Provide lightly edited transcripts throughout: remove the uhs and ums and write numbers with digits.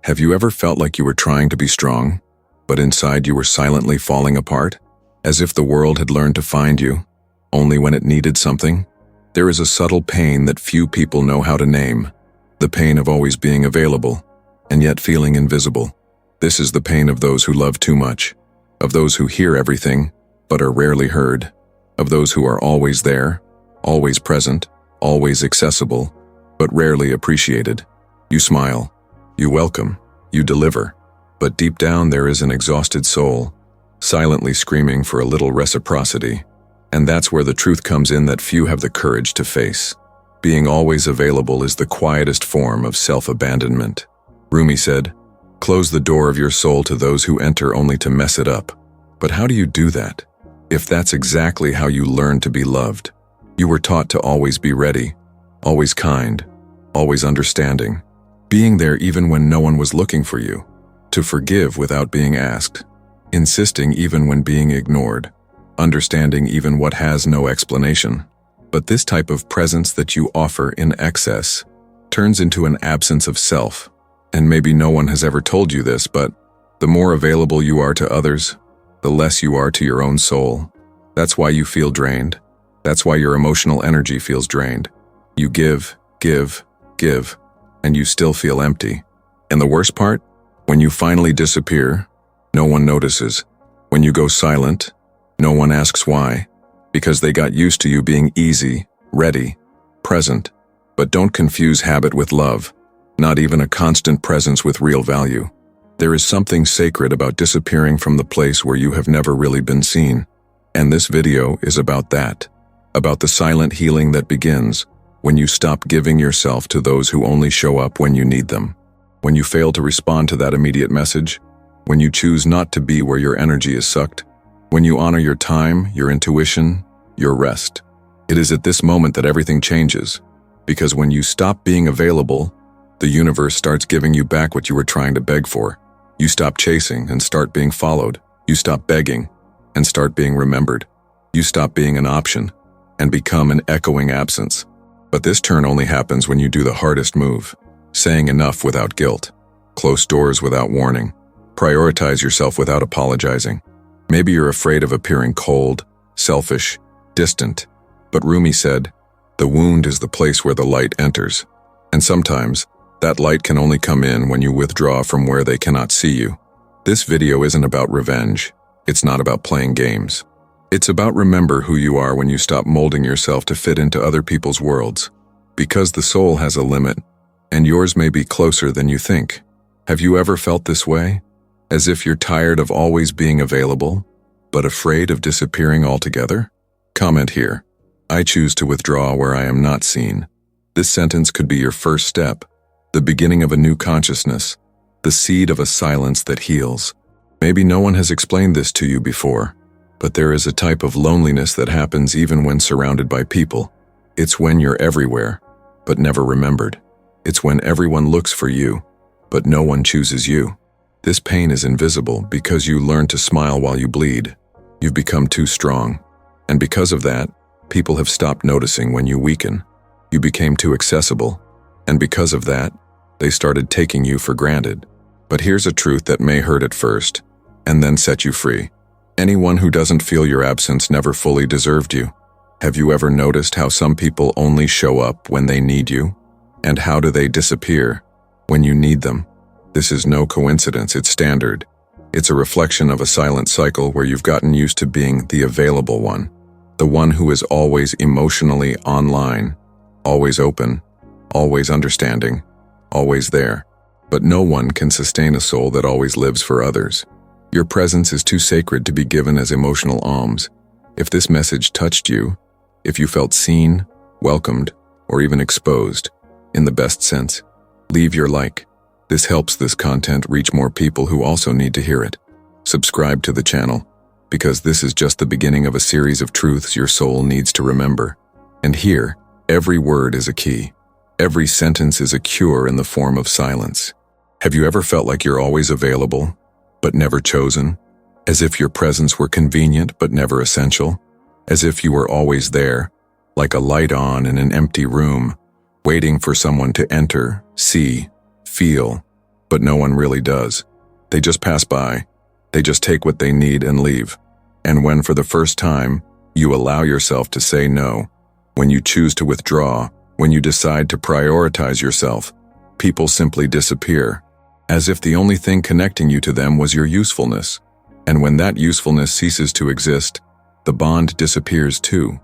Have you ever felt like you were trying to be strong, but inside you were silently falling apart, as if the world had learned to find you, only when it needed something? There is a subtle pain that few people know how to name, the pain of always being available, and yet feeling invisible. This is the pain of those who love too much, of those who hear everything, but are rarely heard, of those who are always there, always present, always accessible, but rarely appreciated. You smile, you welcome, you deliver, but deep down there is an exhausted soul, silently screaming for a little reciprocity. And that's where the truth comes in that few have the courage to face. Being always available is the quietest form of self-abandonment. Rumi said, "Close the door of your soul to those who enter only to mess it up." But how do you do that? If that's exactly how you learn to be loved. You were taught to always be ready, always kind, always understanding, being there even when no one was looking for you, to forgive without being asked, insisting even when being ignored, understanding even what has no explanation. But this type of presence that you offer in excess turns into an absence of self. And maybe no one has ever told you this, but the more available you are to others, the less you are to your own soul. That's why you feel drained. That's why your emotional energy feels drained. You give, and you still feel empty. And the worst part? When you finally disappear, no one notices. When you go silent, no one asks why, because they got used to you being easy, ready, present. But don't confuse habit with love, not even a constant presence with real value. There is something sacred about disappearing from the place where you have never really been seen. And this video is about that, about the silent healing that begins when you stop giving yourself to those who only show up when you need them. When you fail to respond to that immediate message, when you choose not to be where your energy is sucked, when you honor your time, your intuition, your rest. It is at this moment that everything changes, because when you stop being available, the universe starts giving you back what you were trying to beg for. You stop chasing and start being followed. You stop begging and start being remembered. You stop being an option and become an echoing absence. But this turn only happens when you do the hardest move, saying enough without guilt, close doors without warning, prioritize yourself without apologizing. Maybe you're afraid of appearing cold, selfish, distant, but Rumi said, "The wound is the place where the light enters." And sometimes, that light can only come in when you withdraw from where they cannot see you. This video isn't about revenge. It's not about playing games. It's about remember who you are when you stop molding yourself to fit into other people's worlds. Because the soul has a limit, and yours may be closer than you think. Have you ever felt this way? As if you're tired of always being available, but afraid of disappearing altogether? Comment here. I choose to withdraw where I am not seen. This sentence could be your first step, the beginning of a new consciousness, the seed of a silence that heals. Maybe no one has explained this to you before, but there is a type of loneliness that happens even when surrounded by people. It's when you're everywhere, but never remembered. It's when everyone looks for you, but no one chooses you. This pain is invisible because you learn to smile while you bleed. You've become too strong. And because of that, people have stopped noticing when you weaken. You became too accessible. And because of that, they started taking you for granted. But here's a truth that may hurt at first, and then set you free. Anyone who doesn't feel your absence never fully deserved you. Have you ever noticed how some people only show up when they need you? And how do they disappear when you need them? This is no coincidence, it's standard. It's a reflection of a silent cycle where you've gotten used to being the available one, the one who is always emotionally online, always open, always understanding, always there. But no one can sustain a soul that always lives for others. Your presence is too sacred to be given as emotional alms. If this message touched you, if you felt seen, welcomed, or even exposed, in the best sense, leave your like. This helps this content reach more people who also need to hear it. Subscribe to the channel, because this is just the beginning of a series of truths your soul needs to remember. And here, every word is a key. Every sentence is a cure in the form of silence. Have you ever felt like you're always available, but never chosen? As if your presence were convenient but never essential? As if you were always there, like a light on in an empty room, waiting for someone to enter, see, feel, but no one really does. They just pass by. They just take what they need and leave. And when for the first time, you allow yourself to say no, when you choose to withdraw, when you decide to prioritize yourself, people simply disappear, as if the only thing connecting you to them was your usefulness. And when that usefulness ceases to exist, the bond disappears too.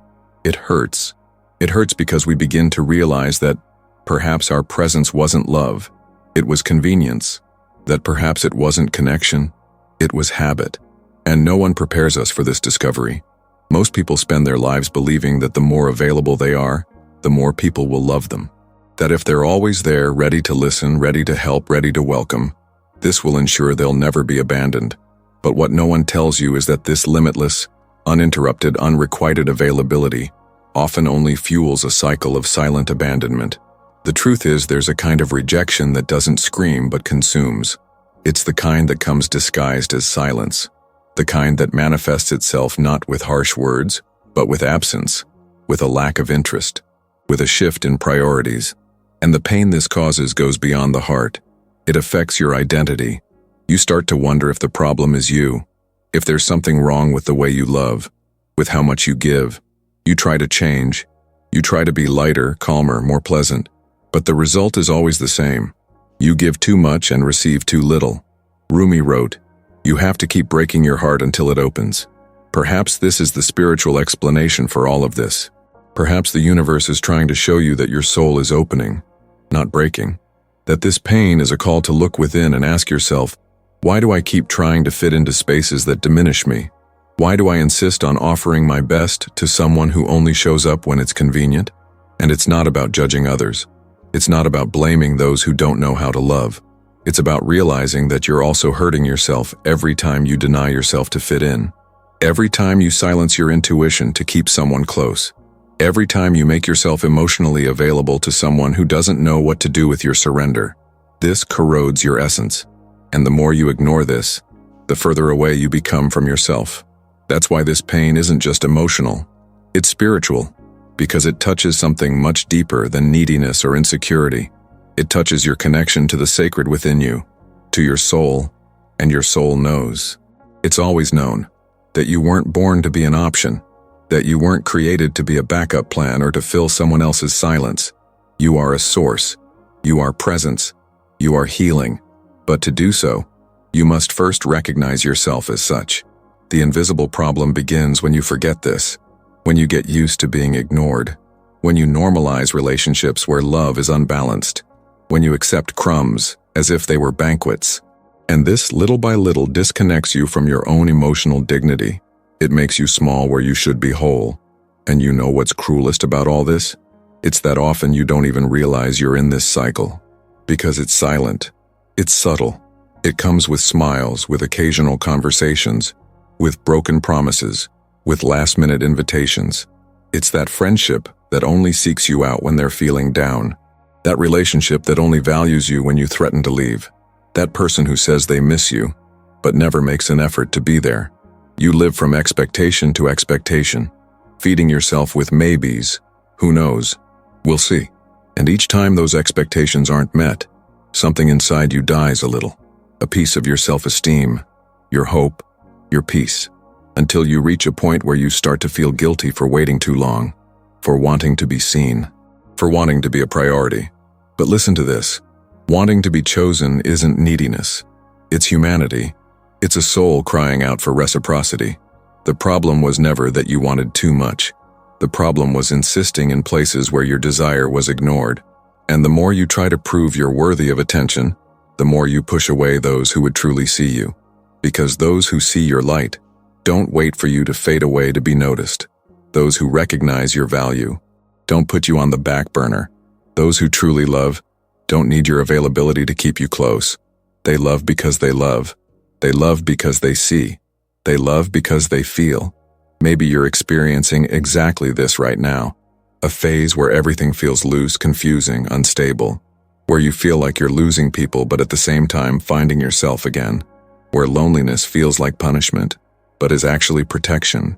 It hurts. It hurts because we begin to realize that perhaps our presence wasn't love, it was convenience, that perhaps it wasn't connection, it was habit. And no one prepares us for this discovery. Most people spend their lives believing that the more available they are, the more people will love them. That if they're always there, ready to listen, ready to help, ready to welcome, this will ensure they'll never be abandoned. But what no one tells you is that this limitless, uninterrupted, unrequited availability often only fuels a cycle of silent abandonment. The truth is, there's a kind of rejection that doesn't scream but consumes. It's the kind that comes disguised as silence. The kind that manifests itself not with harsh words, but with absence, with a lack of interest, with a shift in priorities. And the pain this causes goes beyond the heart. It affects your identity. You start to wonder if the problem is you, if there's something wrong with the way you love, with how much you give. You try to change. You try to be lighter, calmer, more pleasant. But the result is always the same. You give too much and receive too little. Rumi wrote, "You have to keep breaking your heart until it opens." Perhaps this is the spiritual explanation for all of this. Perhaps the universe is trying to show you that your soul is opening, not breaking. That this pain is a call to look within and ask yourself, why do I keep trying to fit into spaces that diminish me? Why do I insist on offering my best to someone who only shows up when it's convenient? And it's not about judging others. It's not about blaming those who don't know how to love. It's about realizing that you're also hurting yourself every time you deny yourself to fit in. Every time you silence your intuition to keep someone close. Every time you make yourself emotionally available to someone who doesn't know what to do with your surrender. This corrodes your essence. And the more you ignore this, the further away you become from yourself. That's why this pain isn't just emotional. It's spiritual, because it touches something much deeper than neediness or insecurity. It touches your connection to the sacred within you, to your soul, and your soul knows. It's always known that you weren't born to be an option, that you weren't created to be a backup plan or to fill someone else's silence. You are a source. You are presence. You are healing. But to do so, you must first recognize yourself as such. The invisible problem begins when you forget this, when you get used to being ignored, when you normalize relationships where love is unbalanced, when you accept crumbs as if they were banquets. And this little by little disconnects you from your own emotional dignity. It makes you small where you should be whole. And you know what's cruelest about all this? It's that often you don't even realize you're in this cycle. Because it's silent. It's subtle. It comes with smiles, with occasional conversations, with broken promises, with last-minute invitations. It's that friendship that only seeks you out when they're feeling down. That relationship that only values you when you threaten to leave. That person who says they miss you, but never makes an effort to be there. You live from expectation to expectation, feeding yourself with maybes. Who knows? We'll see. And each time those expectations aren't met, something inside you dies a little. A piece of your self-esteem, your hope, your peace, until you reach a point where you start to feel guilty for waiting too long, for wanting to be seen, for wanting to be a priority. But listen to this. Wanting to be chosen isn't neediness. It's humanity. It's a soul crying out for reciprocity. The problem was never that you wanted too much. The problem was insisting in places where your desire was ignored. And the more you try to prove you're worthy of attention, the more you push away those who would truly see you. Because those who see your light don't wait for you to fade away to be noticed. Those who recognize your value don't put you on the back burner. Those who truly love don't need your availability to keep you close. They love because they love. They love because they see. They love because they feel. Maybe you're experiencing exactly this right now. A phase where everything feels loose, confusing, unstable. Where you feel like you're losing people but at the same time finding yourself again. Where loneliness feels like punishment, but is actually protection.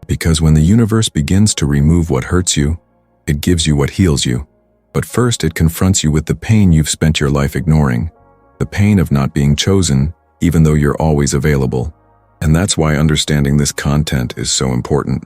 Because when the universe begins to remove what hurts you, it gives you what heals you. But first it confronts you with the pain you've spent your life ignoring. the pain of not being chosen, even though you're always available. And that's why understanding this content is so important,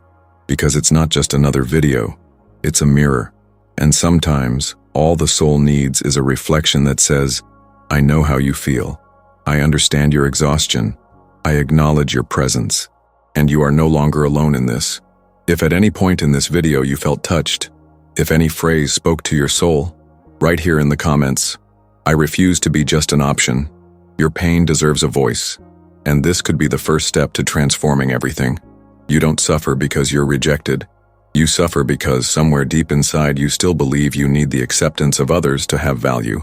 because it's not just another video, it's a mirror. And sometimes, all the soul needs is a reflection that says, I know how you feel. I understand your exhaustion. I acknowledge your presence. And you are no longer alone in this. If at any point in this video you felt touched, if any phrase spoke to your soul, write here in the comments, I refuse to be just an option. Your pain deserves a voice. And this could be the first step to transforming everything. You don't suffer because you're rejected. You suffer because somewhere deep inside you still believe you need the acceptance of others to have value.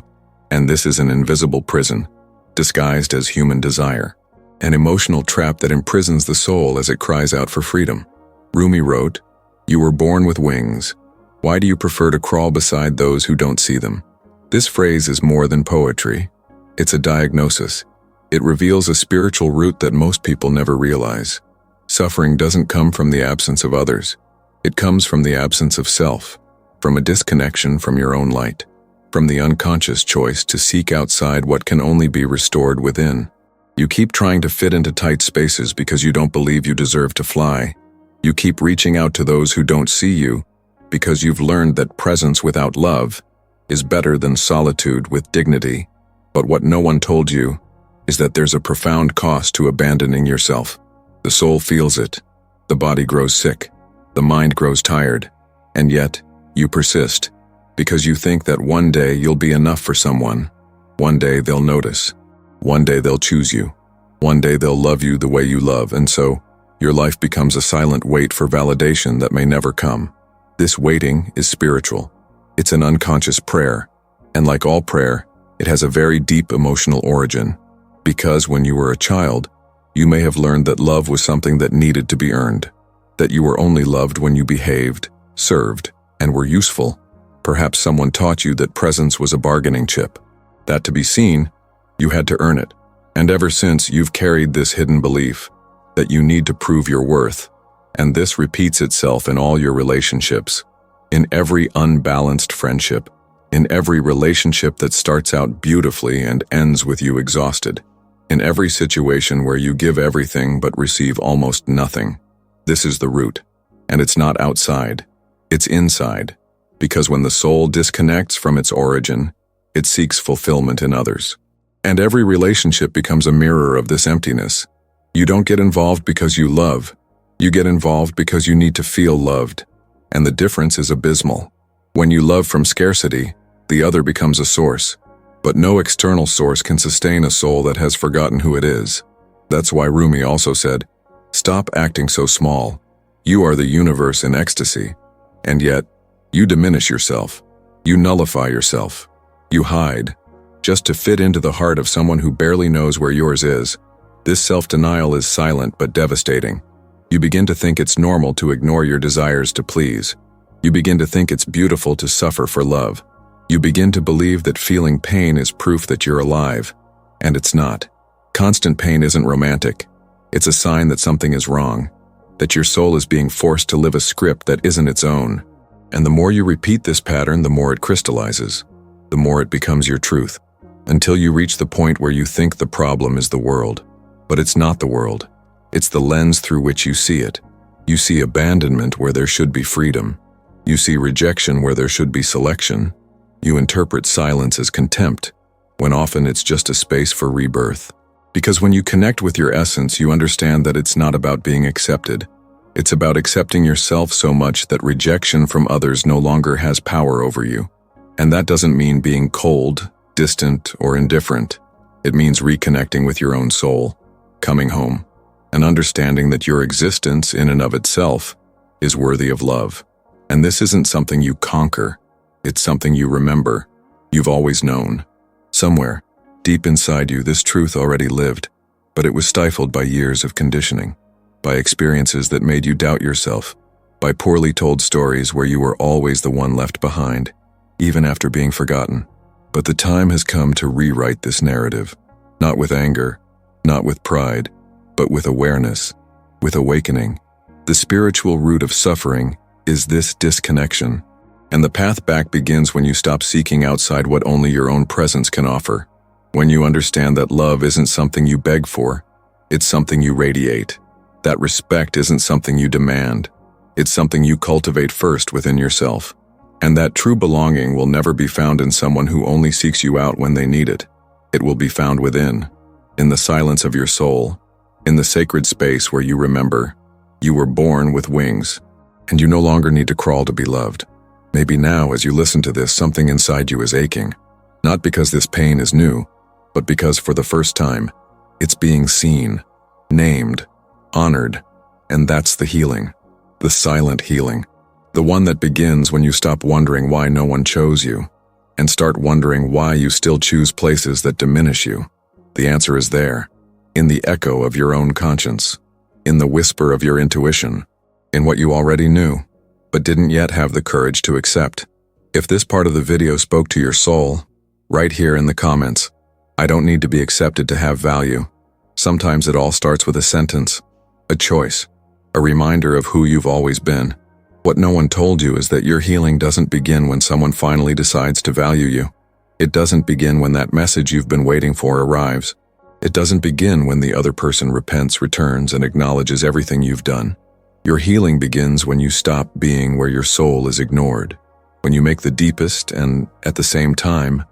And this is an invisible prison, disguised as human desire. An emotional trap that imprisons the soul as it cries out for freedom. Rumi wrote, "You were born with wings. Why do you prefer to crawl beside those who don't see them?" This phrase is more than poetry. It's a diagnosis. It reveals a spiritual root that most people never realize. Suffering doesn't come from the absence of others. It comes from the absence of self, from a disconnection from your own light, from the unconscious choice to seek outside what can only be restored within. You keep trying to fit into tight spaces because you don't believe you deserve to fly. You keep reaching out to those who don't see you because you've learned that presence without love is better than solitude with dignity. But what no one told you is that there's a profound cost to abandoning yourself. The soul feels it. The body grows sick. The mind grows tired. And yet, you persist because you think that one day you'll be enough for someone. One day they'll notice. One day they'll choose you. One day they'll love you the way you love, and so your life becomes a silent wait for validation that may never come. This waiting is spiritual. It's an unconscious prayer, and like all prayer, it has a very deep emotional origin. Because when you were a child, you may have learned that love was something that needed to be earned, that you were only loved when you behaved, served, and were useful. Perhaps someone taught you that presence was a bargaining chip, that to be seen, you had to earn it. And ever since, you've carried this hidden belief that you need to prove your worth. And this repeats itself in all your relationships, in every unbalanced friendship, in every relationship that starts out beautifully and ends with you exhausted, in every situation where you give everything but receive almost nothing. This is the root. And it's not outside, it's inside. Because when the soul disconnects from its origin, it seeks fulfillment in others. And every relationship becomes a mirror of this emptiness. You don't get involved because you love. You get involved because you need to feel loved. And the difference is abysmal. When you love from scarcity, the other becomes a source. But no external source can sustain a soul that has forgotten who it is. That's why Rumi also said, "Stop acting so small. You are the universe in ecstasy." And yet, you diminish yourself. You nullify yourself. You hide, just to fit into the heart of someone who barely knows where yours is. This self-denial is silent but devastating. You begin to think it's normal to ignore your desires to please. You begin to think it's beautiful to suffer for love. You begin to believe that feeling pain is proof that you're alive. And it's not. Constant pain isn't romantic. It's a sign that something is wrong, that your soul is being forced to live a script that isn't its own. And the more you repeat this pattern, the more it crystallizes, the more it becomes your truth, until you reach the point where you think the problem is the world. But it's not the world. It's the lens through which you see it. You see abandonment where there should be freedom. You see rejection where there should be selection. You interpret silence as contempt, when often it's just a space for rebirth. Because when you connect with your essence, you understand that it's not about being accepted. It's about accepting yourself so much that rejection from others no longer has power over you. And that doesn't mean being cold, distant, or indifferent. It means reconnecting with your own soul, coming home, and understanding that your existence in and of itself is worthy of love. And this isn't something you conquer. It's something you remember. You've always known. Somewhere, deep inside you, this truth already lived, but it was stifled by years of conditioning, by experiences that made you doubt yourself, by poorly told stories where you were always the one left behind, even after being forgotten. But the time has come to rewrite this narrative, not with anger, not with pride, but with awareness, with awakening. The spiritual root of suffering is this disconnection, and the path back begins when you stop seeking outside what only your own presence can offer, When you understand that love isn't something you beg for, it's something you radiate. That respect isn't something you demand. It's something you cultivate first within yourself. And that true belonging will never be found in someone who only seeks you out when they need it. It will be found within, in the silence of your soul, in the sacred space where you remember, you were born with wings, and you no longer need to crawl to be loved. Maybe now, as you listen to this, something inside you is aching. Not because this pain is new, but because for the first time, it's being seen, named, honored, and that's the healing, the silent healing, the one that begins when you stop wondering why no one chose you, and start wondering why you still choose places that diminish you. The answer is there, in the echo of your own conscience, in the whisper of your intuition, in what you already knew, but didn't yet have the courage to accept. If this part of the video spoke to your soul, write here in the comments, "I don't need to be accepted to have value." Sometimes it all starts with a sentence, a choice, a reminder of who you've always been. What no one told you is that your healing doesn't begin when someone finally decides to value you. It doesn't begin when that message you've been waiting for arrives. It doesn't begin when the other person repents, returns, and acknowledges everything you've done. Your healing begins when you stop being where your soul is ignored, when you make the deepest and, at the same time,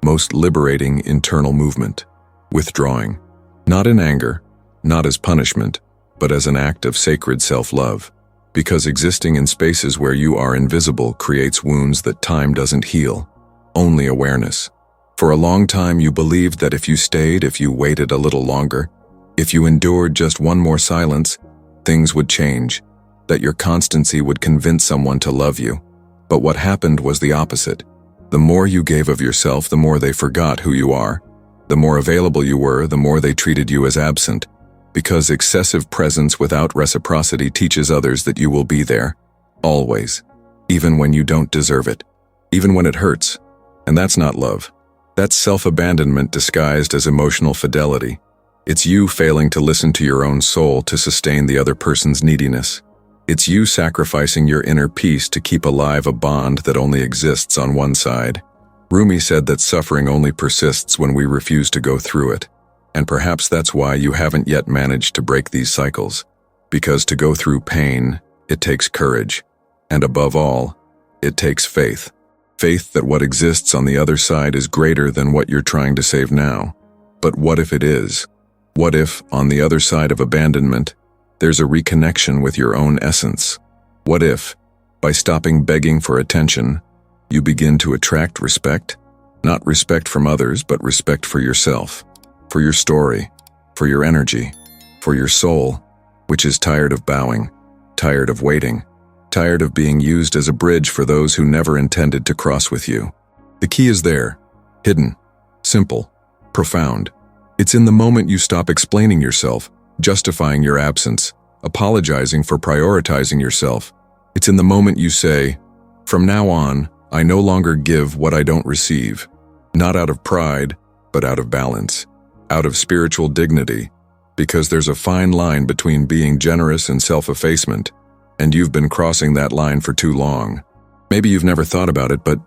most liberating internal movement, withdrawing. Not in anger, not as punishment, but as an act of sacred self-love. Because existing in spaces where you are invisible creates wounds that time doesn't heal, only awareness. For a long time you believed that if you stayed, if you waited a little longer, if you endured just one more silence, things would change, that your constancy would convince someone to love you. But what happened was the opposite. The more you gave of yourself, the more they forgot who you are. The more available you were, the more they treated you as absent. Because excessive presence without reciprocity teaches others that you will be there, always, even when you don't deserve it, even when it hurts. And that's not love. That's self-abandonment disguised as emotional fidelity. It's you failing to listen to your own soul to sustain the other person's neediness. It's you sacrificing your inner peace to keep alive a bond that only exists on one side. Rumi said that suffering only persists when we refuse to go through it. And perhaps that's why you haven't yet managed to break these cycles. Because to go through pain, it takes courage. And above all, it takes faith. Faith that what exists on the other side is greater than what you're trying to save now. But what if it is? What if, on the other side of abandonment, there's a reconnection with your own essence? What if, by stopping begging for attention, you begin to attract respect? Not respect from others, but respect for yourself, for your story, for your energy, for your soul, which is tired of bowing, tired of waiting, tired of being used as a bridge for those who never intended to cross with you. The key is there, hidden, simple, profound. It's in the moment you stop explaining yourself, justifying your absence, apologizing for prioritizing yourself. It's in the moment you say, "From now on, I no longer give what I don't receive," not out of pride, but out of balance, out of spiritual dignity, because there's a fine line between being generous and self-effacement, and you've been crossing that line for too long. Maybe you've never thought about it, but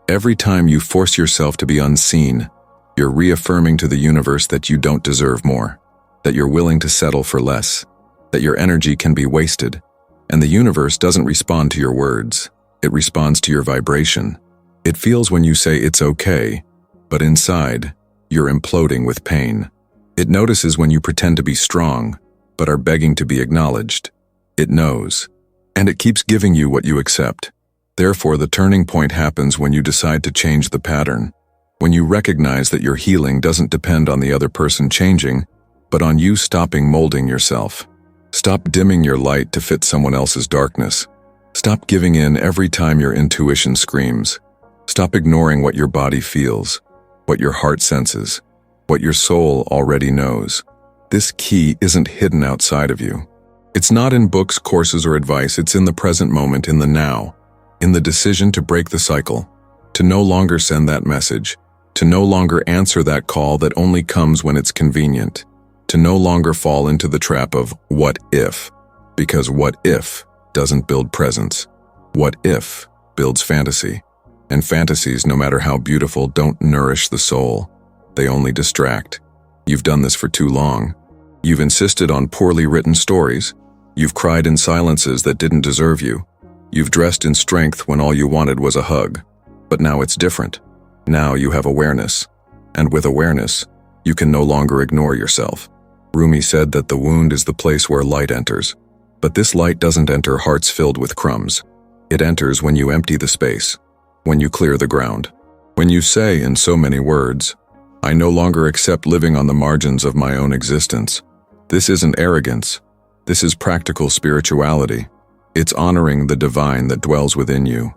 every time you force yourself to be unseen, you're reaffirming to the universe that you don't deserve more, that you're willing to settle for less, that your energy can be wasted, and the universe doesn't respond to your words. It responds to your vibration. It feels when you say it's okay, but inside, you're imploding with pain. It notices when you pretend to be strong, but are begging to be acknowledged. It knows, and it keeps giving you what you accept. Therefore, the turning point happens when you decide to change the pattern, when you recognize that your healing doesn't depend on the other person changing, but on you stopping molding yourself. Stop dimming your light to fit someone else's darkness. Stop giving in every time your intuition screams. Stop ignoring what your body feels, what your heart senses, what your soul already knows. This key isn't hidden outside of you. It's not in books, courses, or advice. It's in the present moment, in the now, in the decision to break the cycle, to no longer send that message, to no longer answer that call that only comes when it's convenient, to no longer fall into the trap of what if, because what if doesn't build presence. What if builds fantasy, and fantasies, no matter how beautiful, don't nourish the soul. They only distract. You've done this for too long. You've insisted on poorly written stories. You've cried in silences that didn't deserve you. You've dressed in strength when all you wanted was a hug. But now it's different. Now you have awareness. And with awareness, you can no longer ignore yourself. Rumi said that the wound is the place where light enters. But this light doesn't enter hearts filled with crumbs. It enters when you empty the space, when you clear the ground. When you say in so many words, "I no longer accept living on the margins of my own existence." This isn't arrogance. This is practical spirituality. It's honoring the divine that dwells within you.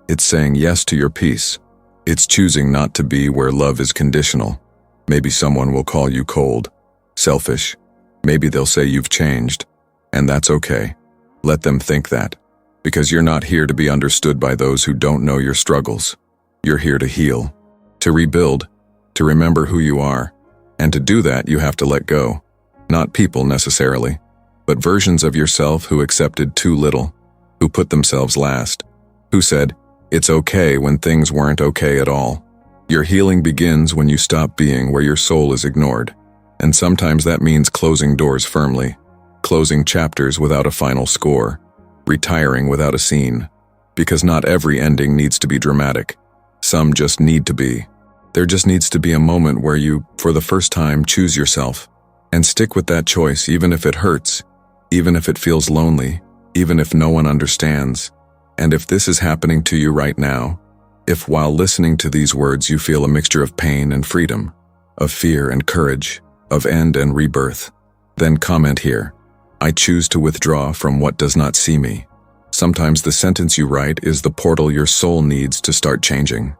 It's saying yes to your peace. It's choosing not to be where love is conditional. Maybe someone will call you cold, selfish. Maybe they'll say you've changed. And that's okay. Let them think that. Because you're not here to be understood by those who don't know your struggles. You're here to heal, to rebuild, to remember who you are. And to do that, you have to let go. Not people necessarily, but versions of yourself who accepted too little, who put themselves last, who said, "It's okay," when things weren't okay at all. Your healing begins when you stop being where your soul is ignored. And sometimes that means closing doors firmly, closing chapters without a final score, retiring without a scene. Because not every ending needs to be dramatic. Some just need to be. There just needs to be a moment where you, for the first time, choose yourself. And stick with that choice even if it hurts, even if it feels lonely, even if no one understands. And if this is happening to you right now, if while listening to these words you feel a mixture of pain and freedom, of fear and courage, of end and rebirth, then comment here. I choose to withdraw from what does not see me. Sometimes the sentence you write is the portal your soul needs to start changing.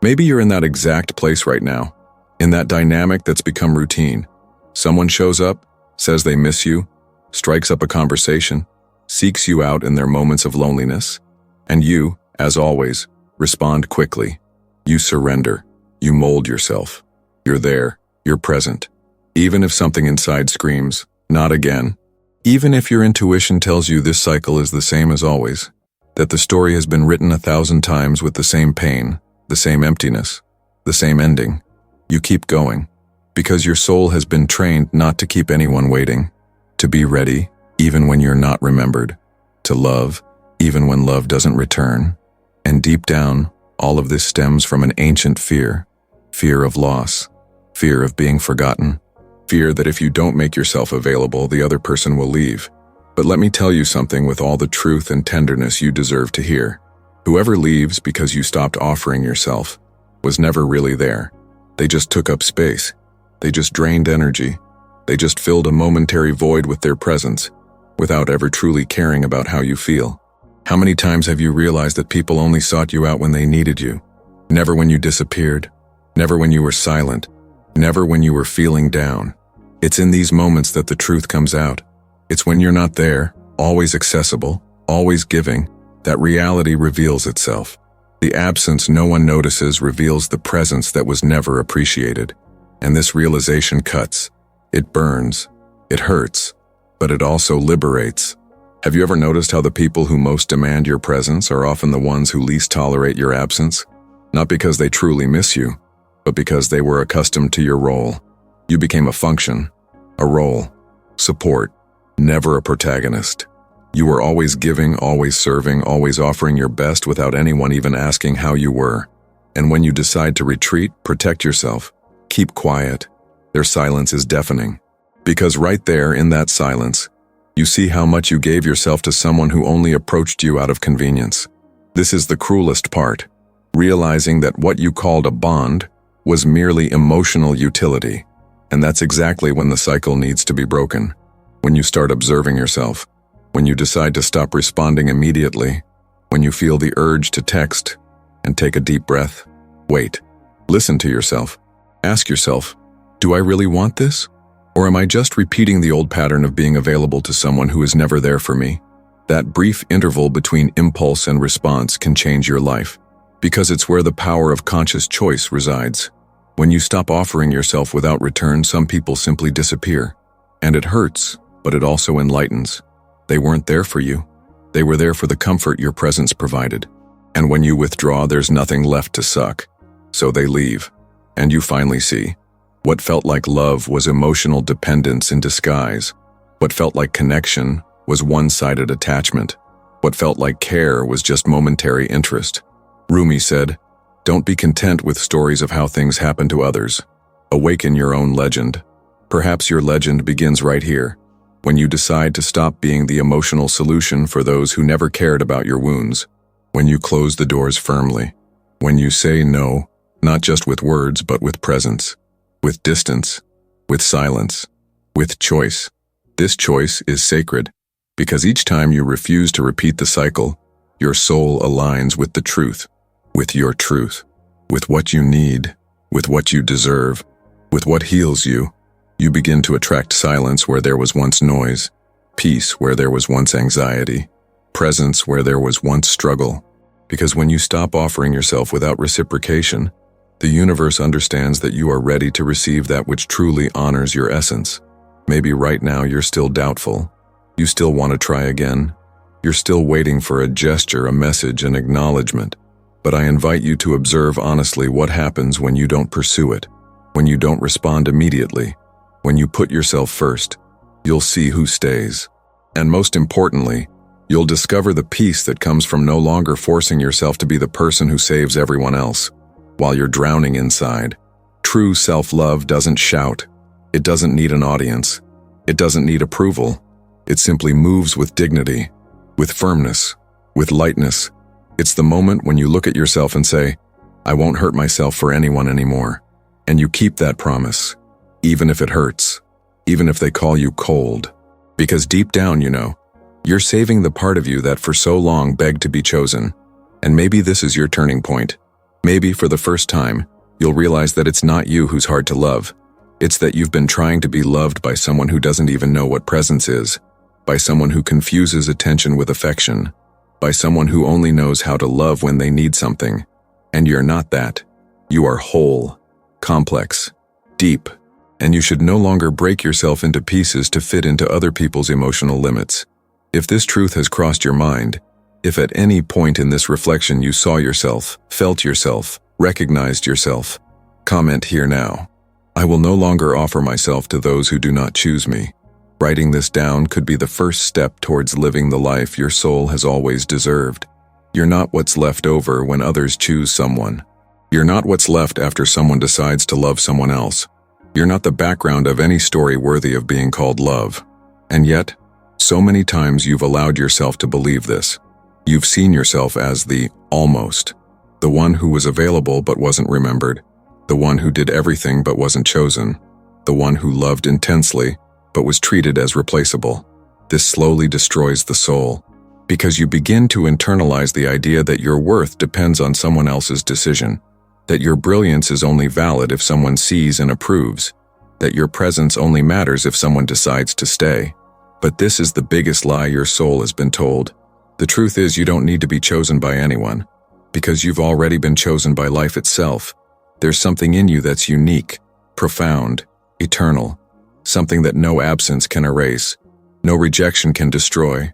Maybe you're in that exact place right now, in that dynamic that's become routine. Someone shows up, says they miss you, strikes up a conversation, seeks you out in their moments of loneliness, and you, as always, respond quickly. You surrender. You mold yourself. You're there. You're present. Even if something inside screams, "Not again." Even if your intuition tells you this cycle is the same as always, that the story has been written 1,000 times with the same pain, the same emptiness, the same ending, you keep going. Because your soul has been trained not to keep anyone waiting, to be ready even when you're not remembered, to love even when love doesn't return. And deep down, all of this stems from an ancient fear of loss, fear of being forgotten, fear that if you don't make yourself available, the other person will leave. But let me tell you something with all the truth and tenderness you deserve to hear. Whoever leaves because you stopped offering yourself was never really there. They just took up space. They just drained energy. They just filled a momentary void with their presence, without ever truly caring about how you feel. How many times have you realized that people only sought you out when they needed you? Never when you disappeared. Never when you were silent. Never when you were feeling down. It's in these moments that the truth comes out. It's when you're not there, always accessible, always giving, that reality reveals itself. The absence no one notices reveals the presence that was never appreciated. And this realization cuts. It burns. It hurts. But it also liberates. Have you ever noticed how the people who most demand your presence are often the ones who least tolerate your absence? Not because they truly miss you, but because they were accustomed to your role. You became a function, a role, support, never a protagonist. You were always giving, always serving, always offering your best without anyone even asking how you were. And when you decide to retreat, protect yourself. Keep quiet. Their silence is deafening. Because right there in that silence, you see how much you gave yourself to someone who only approached you out of convenience. This is the cruelest part, realizing that what you called a bond was merely emotional utility. And that's exactly when the cycle needs to be broken. When you start observing yourself, when you decide to stop responding immediately, when you feel the urge to text and take a deep breath. Wait. Listen to yourself. Ask yourself, do I really want this? Or am I just repeating the old pattern of being available to someone who is never there for me? That brief interval between impulse and response can change your life, because it's where the power of conscious choice resides. When you stop offering yourself without return, some people simply disappear. And it hurts, but it also enlightens. They weren't there for you. They were there for the comfort your presence provided. And when you withdraw, there's nothing left to suck. So they leave. And you finally see, What felt like love was emotional dependence in disguise. What felt like connection was one-sided attachment. What felt like care was just momentary interest. Rumi said, "Don't be content with stories of how things happen to others. Awaken your own legend." Perhaps your legend begins right here, when you decide to stop being the emotional solution for those who never cared about your wounds, when you close the doors firmly, when you say no, not just with words but with presence, with distance, with silence, with choice. This choice is sacred, because each time you refuse to repeat the cycle, your soul aligns with the truth, with your truth, with what you need, with what you deserve, with what heals you. You begin to attract silence where there was once noise, peace where there was once anxiety, presence where there was once struggle. Because when you stop offering yourself without reciprocation, the universe understands that you are ready to receive that which truly honors your essence. Maybe right now you're still doubtful. You still want to try again. You're still waiting for a gesture, a message, an acknowledgement. But I invite you to observe honestly what happens when you don't pursue it, when you don't respond immediately. When you put yourself first, you'll see who stays. And most importantly, you'll discover the peace that comes from no longer forcing yourself to be the person who saves everyone else while you're drowning inside. True self-love doesn't shout. It doesn't need an audience. It doesn't need approval. It simply moves with dignity, with firmness, with lightness. It's the moment when you look at yourself and say, "I won't hurt myself for anyone anymore." And you keep that promise. Even if it hurts, even if they call you cold. Because deep down, you know, you're saving the part of you that for so long begged to be chosen. And maybe this is your turning point. Maybe for the first time, you'll realize that it's not you who's hard to love. It's that you've been trying to be loved by someone who doesn't even know what presence is, by someone who confuses attention with affection, by someone who only knows how to love when they need something. And you're not that. You are whole, complex, deep. And you should no longer break yourself into pieces to fit into other people's emotional limits. If this truth has crossed your mind, if at any point in this reflection you saw yourself, felt yourself, recognized yourself, comment here now. I will no longer offer myself to those who do not choose me. Writing this down could be the first step towards living the life your soul has always deserved. You're not what's left over when others choose someone. You're not what's left after someone decides to love someone else. You're not the background of any story worthy of being called love. And yet, so many times you've allowed yourself to believe this. You've seen yourself as the almost, the one who was available but wasn't remembered, the one who did everything but wasn't chosen, the one who loved intensely but was treated as replaceable. This slowly destroys the soul, because you begin to internalize the idea that your worth depends on someone else's decision, that your brilliance is only valid if someone sees and approves, that your presence only matters if someone decides to stay. But this is the biggest lie your soul has been told. The truth is you don't need to be chosen by anyone, because you've already been chosen by life itself. There's something in you that's unique, profound, eternal, something that no absence can erase, no rejection can destroy,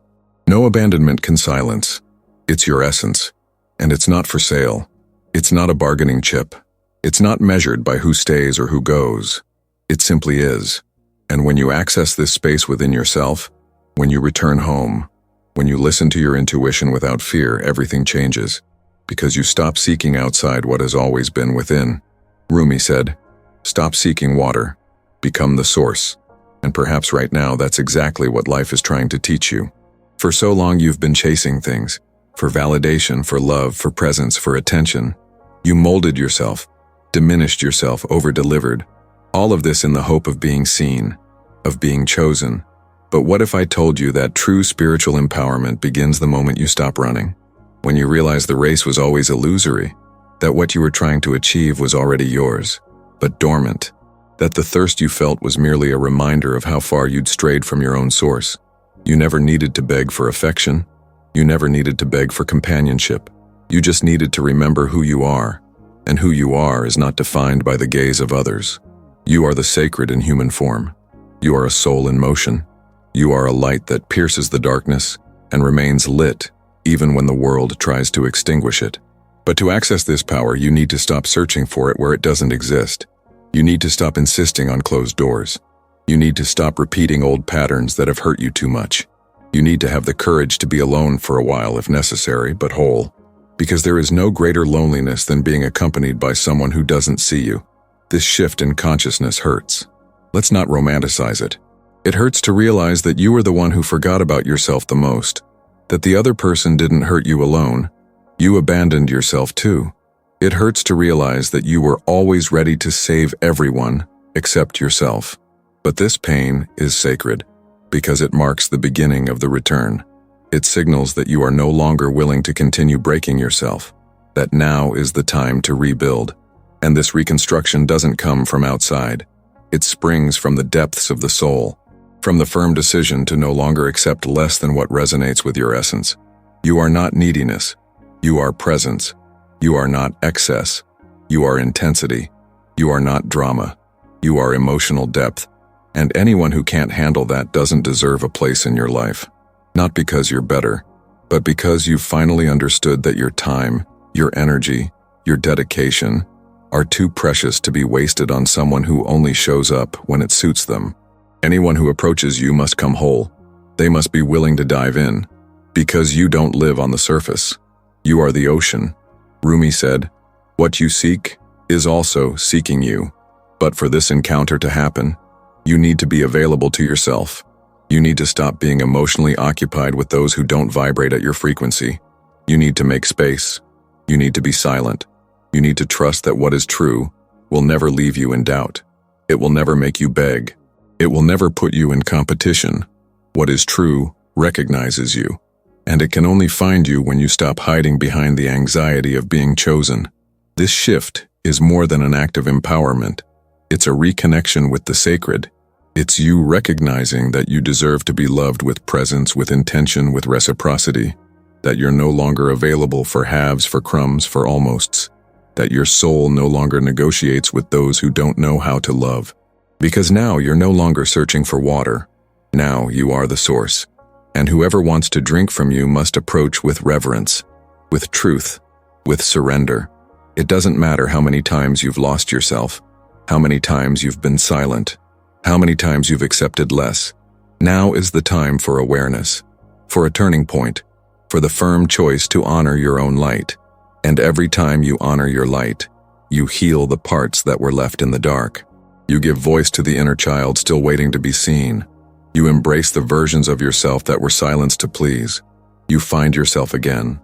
no abandonment can silence. It's your essence, and it's not for sale. It's not a bargaining chip. It's not measured by who stays or who goes. It simply is. And when you access this space within yourself, when you return home, when you listen to your intuition without fear, everything changes, because you stop seeking outside what has always been within. Rumi said, "Stop seeking water, become the source." And perhaps right now that's exactly what life is trying to teach you. For so long you've been chasing things, for validation, for love, for presence, for attention. You molded yourself, diminished yourself, over-delivered. All of this in the hope of being seen, of being chosen. But what if I told you that true spiritual empowerment begins the moment you stop running? When you realize the race was always illusory, that what you were trying to achieve was already yours, but dormant, that the thirst you felt was merely a reminder of how far you'd strayed from your own source. You never needed to beg for affection. You never needed to beg for companionship. You just needed to remember who you are, and who you are is not defined by the gaze of others. You are the sacred in human form. You are a soul in motion. You are a light that pierces the darkness and remains lit even when the world tries to extinguish it. But to access this power, you need to stop searching for it where it doesn't exist. You need to stop insisting on closed doors. You need to stop repeating old patterns that have hurt you too much. You need to have the courage to be alone for a while if necessary, but whole. Because there is no greater loneliness than being accompanied by someone who doesn't see you. This shift in consciousness hurts. Let's not romanticize it. It hurts to realize that you were the one who forgot about yourself the most, that the other person didn't hurt you alone. You abandoned yourself too. It hurts to realize that you were always ready to save everyone except yourself. But this pain is sacred because it marks the beginning of the return. It signals that you are no longer willing to continue breaking yourself, that now is the time to rebuild. And this reconstruction doesn't come from outside. It springs from the depths of the soul, from the firm decision to no longer accept less than what resonates with your essence. You are not neediness. You are presence. You are not excess. You are intensity. You are not drama. You are emotional depth. And anyone who can't handle that doesn't deserve a place in your life. Not because you're better, but because you've finally understood that your time, your energy, your dedication are too precious to be wasted on someone who only shows up when it suits them. Anyone who approaches you must come whole. They must be willing to dive in, because you don't live on the surface. You are the ocean. Rumi said, "What you seek is also seeking you." But for this encounter to happen, you need to be available to yourself. You need to stop being emotionally occupied with those who don't vibrate at your frequency. You need to make space. You need to be silent. You need to trust that what is true will never leave you in doubt. It will never make you beg. It will never put you in competition. What is true recognizes you, and it can only find you when you stop hiding behind the anxiety of being chosen. This shift is more than an act of empowerment. It's a reconnection with the sacred. It's you recognizing that you deserve to be loved with presence, with intention, with reciprocity, that you're no longer available for halves, for crumbs, for almosts, that your soul no longer negotiates with those who don't know how to love. Because now you're no longer searching for water. Now you are the source. And whoever wants to drink from you must approach with reverence, with truth, with surrender. It doesn't matter how many times you've lost yourself, how many times you've been silent, how many times you've accepted less. Now is the time for awareness, for a turning point, for the firm choice to honor your own light. And every time you honor your light, you heal the parts that were left in the dark. You give voice to the inner child still waiting to be seen. You embrace the versions of yourself that were silenced to please. You find yourself again.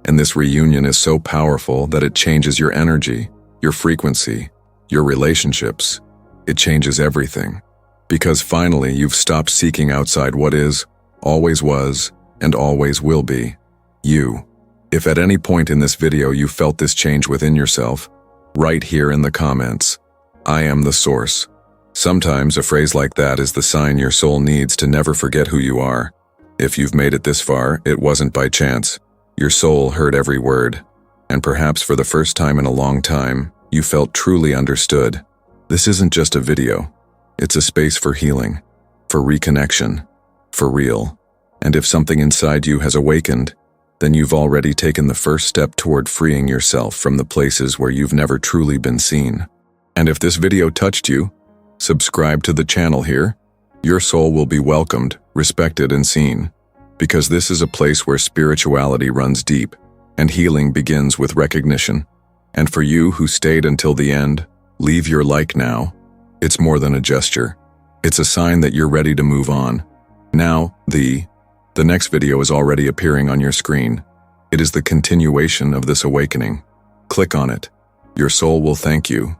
And this reunion is so powerful that it changes your energy, your frequency, your relationships. It changes everything. Because finally you've stopped seeking outside what is, always was, and always will be. You. If at any point in this video you felt this change within yourself, write here in the comments, "I am the source." Sometimes a phrase like that is the sign your soul needs to never forget who you are. If you've made it this far, it wasn't by chance. Your soul heard every word. And perhaps for the first time in a long time, you felt truly understood. This isn't just a video. It's a space for healing, for reconnection, for real. And if something inside you has awakened, then you've already taken the first step toward freeing yourself from the places where you've never truly been seen. And if this video touched you, subscribe to the channel here. Your soul will be welcomed, respected, and seen. Because this is a place where spirituality runs deep, and healing begins with recognition. And for you who stayed until the end, leave your like now. It's more than a gesture. It's a sign that you're ready to move on. Now, the next video is already appearing on your screen. It is the continuation of this awakening. Click on it. Your soul will thank you.